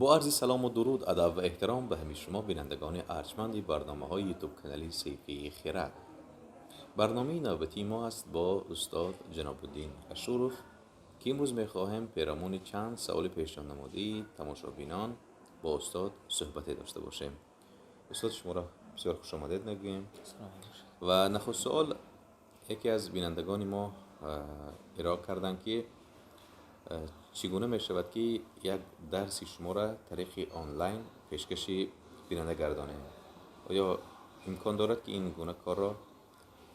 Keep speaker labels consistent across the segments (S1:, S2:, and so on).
S1: با عرض سلام و درود، ادب و احترام به همه شما بینندگان ارجمند برنامه‌های یوتیوب کانال سیفی خرد. برنامه نوبتی ما است با استاد جناب الدین اشرف که امروز می‌خواهیم پیرامون چند سوال پیشنهاد نموده تماشابینان با استاد صحبت داشته باشیم. استاد شما را بسیار خوش آمدید میگویم و نخست سوال یکی از بینندگان ما ارائه کردند که چگونه می شود که یک درسی شما را طریق آنلاین پیشکشی بیننده گردانیم؟ آیا امکان دارد که این گونه کار را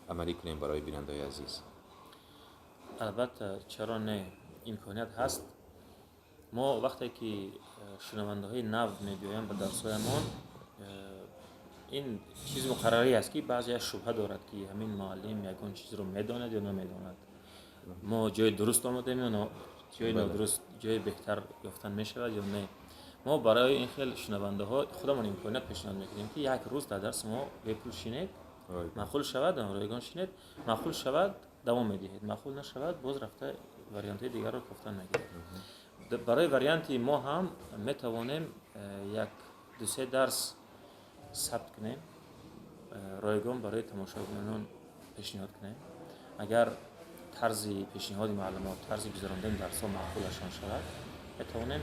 S1: عملی کنیم برای بیننده عزیز؟
S2: البته چرا نه، امکانیت هست. ما وقتی که شنونده های نو میگویم به درسایمان، این چیز مقرری است که بعضی شبهه دارد که همین معلم یگان چیز رو میداند یا نمیداند. ما جای درست آمدیم یا جای نادرست، جای بهتر یافتن میشود یا نه. ما برای این خیلی شنونده ها خودمون امکانیت پیشنهاد میکنیم که یک روز در درس ما بپول شینید، معقول شود رایگان شینید، معقول شود دوام میدهید، معقول نشود باز رفته وریانت دیگر رو گفتن میگیرید. برای وریانت ما هم میتوانیم یک دو سه درس ثبت کنیم، رایگان برای تماشاگران پیشنهاد کنیم. اگر طرز پیشنهاد معلومات، طرز گذراندن درس ها معقولشان شود، میتوانیم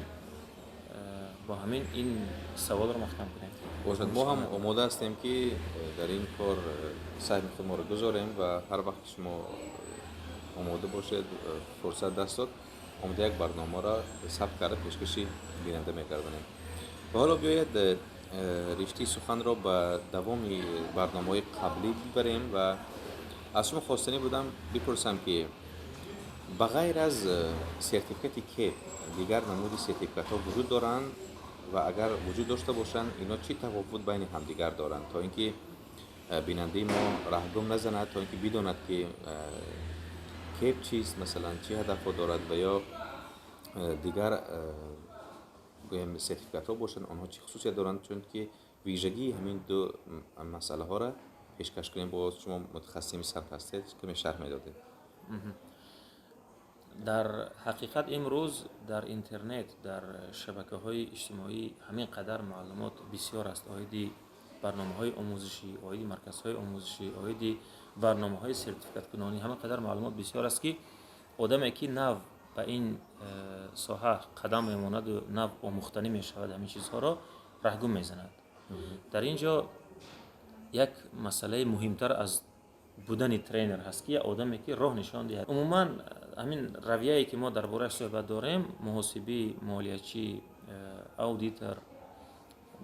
S2: با همین این سوال رو مختم کنیم.
S1: باشد ما هم آماده هستیم که در این کار سعی خود ما رو گذاریم و هر وقت شما آماده باشید فرصت دست داد آماده یک برنامه را ثبت کرده پیشکشی بیننده می‌گردانیم. و حالا بیاید رشته سخن را به دوام برنامه‌های قبلی ببریم و از شما خواستنی بودم بپرسم که بغیر از سرتیفیکت کیپ دیگر نمودی سرتیفیکت ها وجود دارند و اگر وجود داشته باشند اینا چی تفاوت بین همدیگر دارند تا اینکه بیننده ما رهگم نزند، تا اینکه بداند که کیپ چیست، مثلا چه هدف دارد و یا دیگر گویم سرتیفیکت ها باشند آنها چه خصوصیت دارند، چون که ویژگی همین دو مسئله ها را پیشکش کنیم. با شما متخصص صرف هستید که شرح میدادید.
S2: در حقیقت امروز در اینترنت، در شبکه های اجتماعی همین قدر معلومات بسیار است. آیدی برنامه های آموزشی، آیدی مرکز های آموزشی، آیدی برنامه های سرتیفیکت کنانی، همین قدر معلومات بسیار است که آدمی که نو به این ساحه قدم میماند و نو آموختنی می شود همین چیزها را رهگم میزند. در اینجا یک مسئله مهمتر از بودن ترینر هست که آدمی که راه نشان دهد. عموما همین رویه‌ای که ما درباره‌اش صحبت داریم، محاسبی، مالیاچی، اودیتور،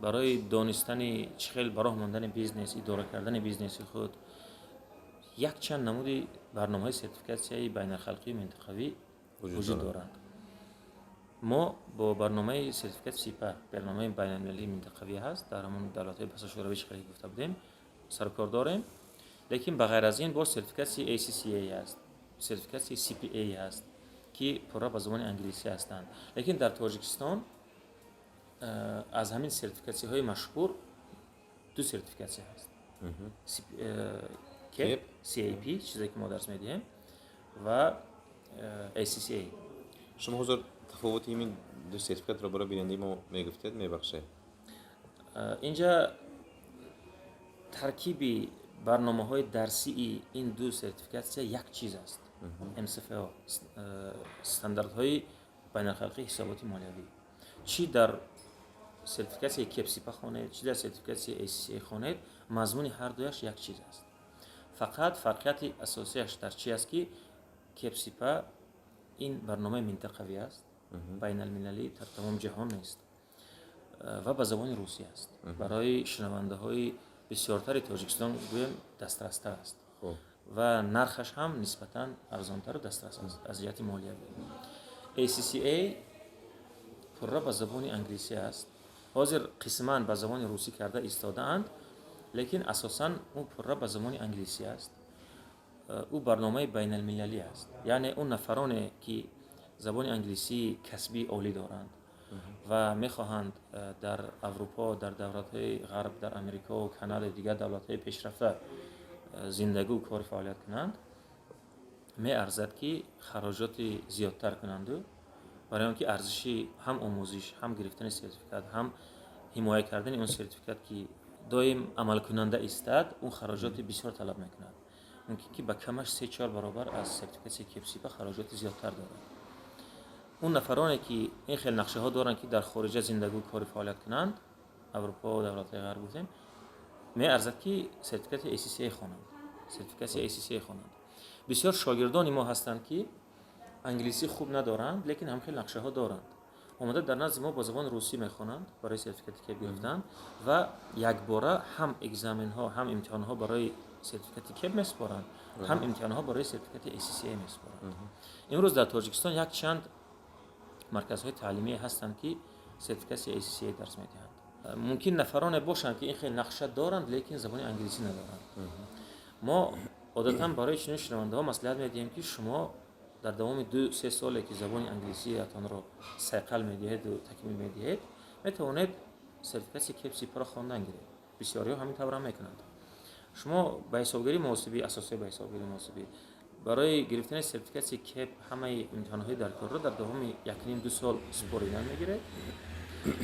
S2: برای دانستن چخیل براه ماندن بیزنس، اداره کردن بیزنس خود، یک چند نمودی برنامه‌های سرتیفیکاسیون بین‌الخلقی منطقوی وجود دارند. ما با برنامه سرتیفیکات سیپا، برنامه بین‌المللی منطقوی هست، در همون دولت‌های بحث شوروی شرقی گفته بودیم سرکار داریم. لیکن بغیر از این با سرتیفیکات ACCA هست، سرتیفیکات CPA هست که پورا به زبان انگلیسی هستند. لیکن در تاجیکستان از همین سرتیفیکات های مشهور دو سرتیفیکات هست، CAP چیزی که ما درس میدیم و ACCA.
S1: شما حضور تفاوت این دو سرتیفیکات را برای بیننده ما میگفتید میبخشید؟
S2: اینجا ترکیب برنامه های درسی این دو سرتیفیکات یک چیز است. MCFA استاندارد های بین الخلقی حسابات مالیوی. چی در سرتیفیکات کیپ سیپا خوانید، چی در سرتیفیکات ACCA خوانید، مضمون هر دویش یک چیز است. فقط فرقیت اساسیش در چی است که کیپ سیپا این برنامه منطقوی است، بین المللی در تمام جهان نیست و به زبان روسی است. برای شنونده های بسیارتر تاجیکستان گویم دسترس‌تر است و نرخش هم نسبتاً ارزان‌تر و دسترس است از جهت مالیوی. ACCA پورا به زبان انگلیسی است. حاضر قسماً به زبان روسی کرده ایستاده‌اند، لیکن اساساً اون پورا به زبان انگلیسی است. او برنامه بین المللی است، یعنی اون نفرانی که زبان انگلیسی کسبی عالی دارند و میخواهند در اروپا، در دولت‌های غرب، در امریکا و کانادا و دیگر دولت‌های پیشرفته زندگی و کار فعالیت کنند، می ارزد که خراجات زیادتر کنند و برای آنکه ارزشی هم آموزش، هم گرفتن سرتیفیکات، هم حمایت کردن اون سرتیفیکات که دائم عمل کننده ایستاد، اون خراجات بسیار طلب میکند. ممکن که با کمش 3-4 برابر از سرتیفیکات کپسیپا خراجات زیادتر دارد. اون نفرانی که این خیلی نقشه ها دارن که در خارج زندگی و کاری فعالیت کنند، اروپا و دولت‌های غرب گفتیم، می ارزد که سرتیفیکات ACCA خوانند. سرتیفیکات ACCA خوانند. بسیار شاگردان ما هستند که انگلیسی خوب ندارند، لیکن هم خیلی نقشه ها دارند. اومده در نزد ما با زبان روسی میخوانند برای سرتیفیکاتی که گرفتن و یک باره هم اگزمین ها هم امتحان ها برای سرتیفیکاتی که میسپارند، هم امتحان ها برای سرتیفیکات ACCA میسپارند. امروز در تاجیکستان یک چند مرکزهای تعلیمی هستند که سرتیفیکات ACCA درس میدهند. ممکن نفران باشند که این خیلی نقشه دارند لیکن زبان انگلیسی ندارند. ما عادتاً برای چنین شنونده ها مصلحت میدیم که شما در دوام 2-3 سالی که زبان انگلیسی اتان را صیقل میدهید و تکمیل میدهید، میتوانید سرتیفیکات کپسیپا را خواندن گیرید. بسیاری ها همین طور هم میکنند. شما به حسابگیری محاسبی اساسی به حسابگیری محاسبی برای گرفتن سرتیفیکات کپ همه امتحانات در کار را در دوام 1.5-2 سال سپریدن میگیرید.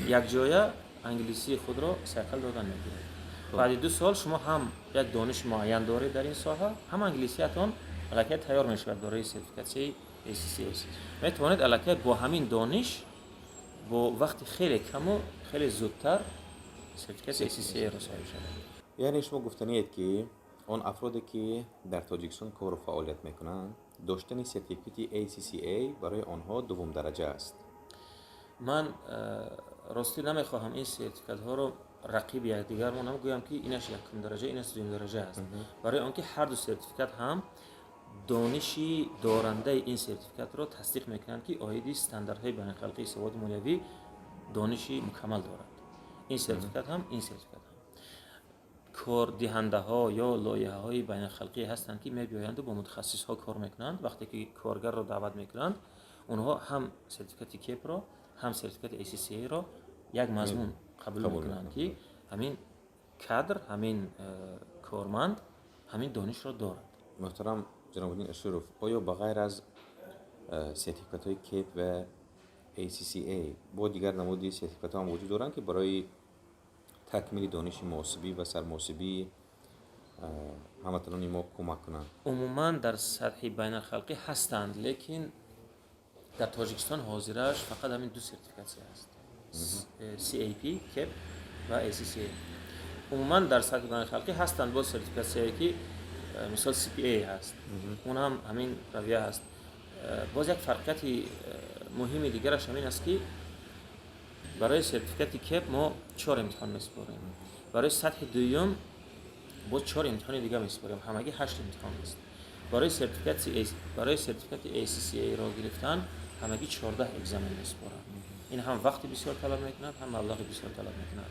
S2: یک جایه انگلیسی خود را صیقل دادن میگیرید. بعد 2 سال شما هم یک دانش معین دارید در این ساحه، هم انگلیسیتان الکی تیار میشود برای سرتیفیکات ACCA. میتوانید الکی با همین دانش با وقت خیلی کم و خیلی زودتر سرتیفیکات ACCA را صاحب شوید.
S1: یعنی شما گفتنید که اون افرادی که در تاجیکستان کار و فعالیت میکنند داشتن سرتیفیکات ACCA برای آنها دوم درجه است.
S2: من راستی نمیخواهم این سرتیفیکات ها رو رقیب یکدیگر ما نمیگویم که اینش یکم درجه اینش دوم درجه است. برای آنکه هر دو سرتیفیکات هم دانشی دارنده این سرتیفیکات را تصدیق میکنند که آیدی استانداردهای بین‌المللی سواد مالیوی دانشی مکمل دارد. این سرتیفیکات هم کار دهنده ها یا لایحه های بین‌المللی هستند که میبیایند و با متخصص ها کار میکنند. وقتی که کارگر را دعوت میکنند، اونها هم سرتیفیکات کپ را هم سرتیفیکات ACCA را یک مضمون قبول میکنند که همین کادر، همین کارمند همین دانش را دارد.
S1: محترم جناب الدین اشرف، آیا بغیر از سرتیفیکات های کپ و ACCA با دیگر نمودی سرتیفیکات هم وجود دارند که برای تکمیل دانش محاسبی و سرمحاسبی هموطنان ما کمک کنند؟
S2: عموما در سطح بین‌المللی هستند، لیکن در تاجیکستان حاضرش فقط همین دو سرتیفیکات هست، CAP کپ و ACCA. عموما در سطح بین‌المللی هستند با سرتیفیکات که مثال CPA هست، اون هم همین رویه هست. باز یک فرقیت مهم دیگرش همین است که برای سرتیفیکات کپ ما 4 امتحان میسپاریم، برای سطح دوم باز 4 امتحان دیگه میسپاریم، همگی 8 امتحان است. برای سرتیفیکات ACCA را گرفتن همگی 14 اگزمین میسپارن. این هم وقت بسیار طلب میکند، هم مبلغ بسیار طلب میکند.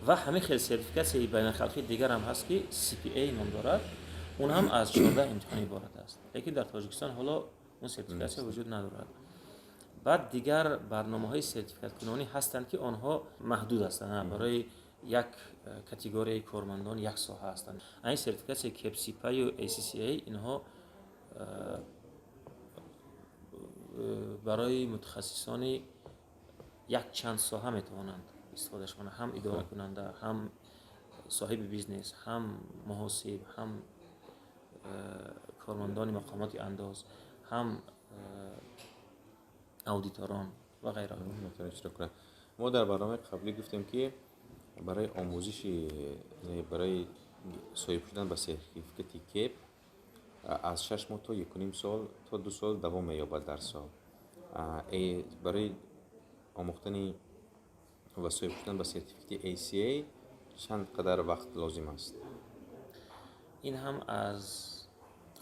S2: و همین خیلی سرتیفیکات بین‌المللی دیگر هم هست که CPA نام دارد، اون هم از 14 امتحان عبارت است، لیکن در تاجیکستان حالا اون سرتیفیکات وجود ندارد. بعد دیگر برنامه‌های سرتیفیکات کنونی هستند که آنها محدود هستند، برای یک کاتگوری کارمندان یک ساحه هستند. این سرتیفیکات کپسیپا و ACCA اینها برای متخصصان یک چند ساحه میتوانند استفاده کنند، هم اداره کننده، هم صاحب بیزنس، هم محاسب، هم کارمندان مقامات انداز، هم اودیتوران و غیره.
S1: ما در برنامه قبلی گفتیم که برای آموزش، برای صاحب شدن به سرتیفیکات کپ از 6 ماه تا 1.5 سال تا 2 سال دوام می‌یابد در سال. برای آموختن و صاحب شدن به سرتیفیکات ACCA چند قدر وقت لازم است؟
S2: این هم از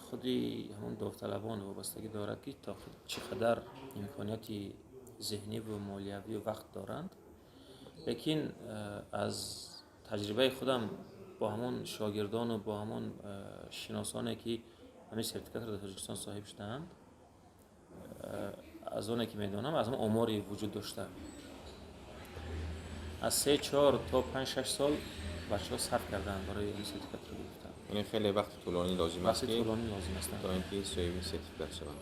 S2: خودی همون داوطلبان وابستگی دارد که تا چقدر امکانیت ذهنی و مالیوی و وقت دارند. لیکن از تجربه خودم با همون شاگردان و با همون شناسانی که همین سرتیفیکات را در تاجیکستان صاحب شدند، از اون که میدونم از همون آماری وجود داشته، از 3-4 تا 5-6 سال بچه‌ها صرف کردن برای این سرتیفیکات رو گرفتن.
S1: یعنی خیلی وقت طولانی لازم است
S2: تا اینکه
S1: تا اینکه صاحب سرتیفیکات شوند.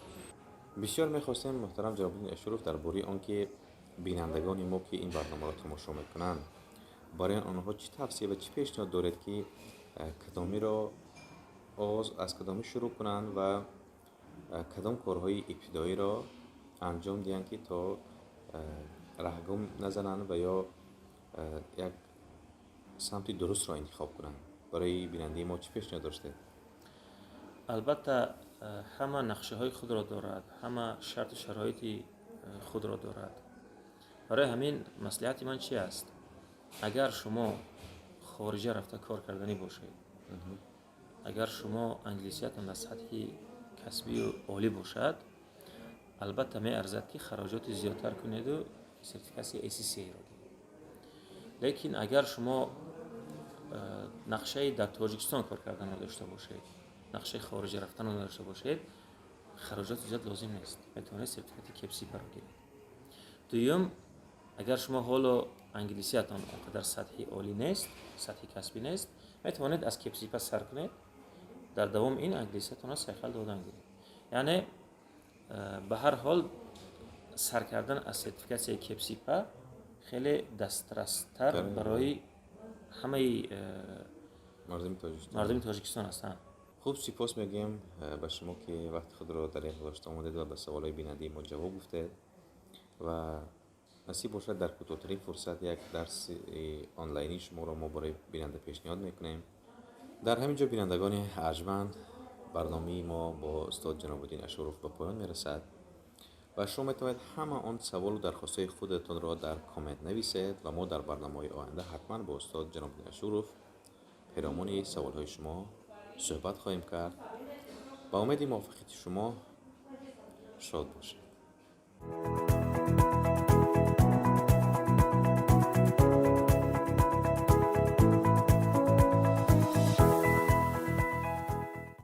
S1: بسیار میخواستیم محترم جناب اشرف درباره آنکه بینندگان ما که این برنامه را تماشا میکنند برای آنها چی توصیه و چی پیشنهاد دارد که کدامی را از کدامی شروع کنند و کدام کارهای ابتدایی را انجام دهند که تا رهگم نزنند و یا یک سمت درست را انتخاب کنند. برای بیننده ما چی پیشنهاد داشته؟
S2: البته همه نقشه های خود را دارد، همه شرط و شرایط خود را دارد. برای همین مصلحت من چی است؟ اگر شما خارجه رفته کار کردنی باشید، اگر شما انگلیسیتان در سطح کسبی و عالی باشد، البته می ارزد که خراجات زیادتر کنید و سرتیفیکاسیون ACCA را گیرید. لیکن اگر شما نقشه در تاجیکستان کار کردن داشته باشید، نقشه خارج رفتن داشته باشید، خراجات زیاد لازم نیست، میتونید سرتیفیکات کپسی را گیرید. دوم، اگر شما حالا انگلیسیتان در سطح عالی نیست، سطح کسبی نیست، میتونید از کپسی پس سر کنید، در دوام این انگلیسیتان را سیخل دادن گیرید. یعنی به هر حال سر کردن از سرتیفیکاسیون کپسی پا خیلی دسترستر برای همه مردم تاجیکستان هستند.
S1: خوب، سپاس میگیم به شما که وقت خود را در گذاشته آمدید و به سوالای بیننده ما جواب گفتید و نصیب باشد در کوتاه‌ترین فرصت یک درس آنلاینی شما را ما برای بیننده پیشنهاد میکنیم. در همینجا بینندگان ارجمند، برنامه ما با استاد جناب الدین اشرف به پایان میرسد و شما میتوانید همه آن سوال و درخواستهای خودتان را در کامنت نویسید و ما در برنامه‌های آینده حتما با استاد جناب الدین اشرف پیرامون سوالهای شما صحبت خواهیم کرد. با امید موافقت شما، شاد باشید.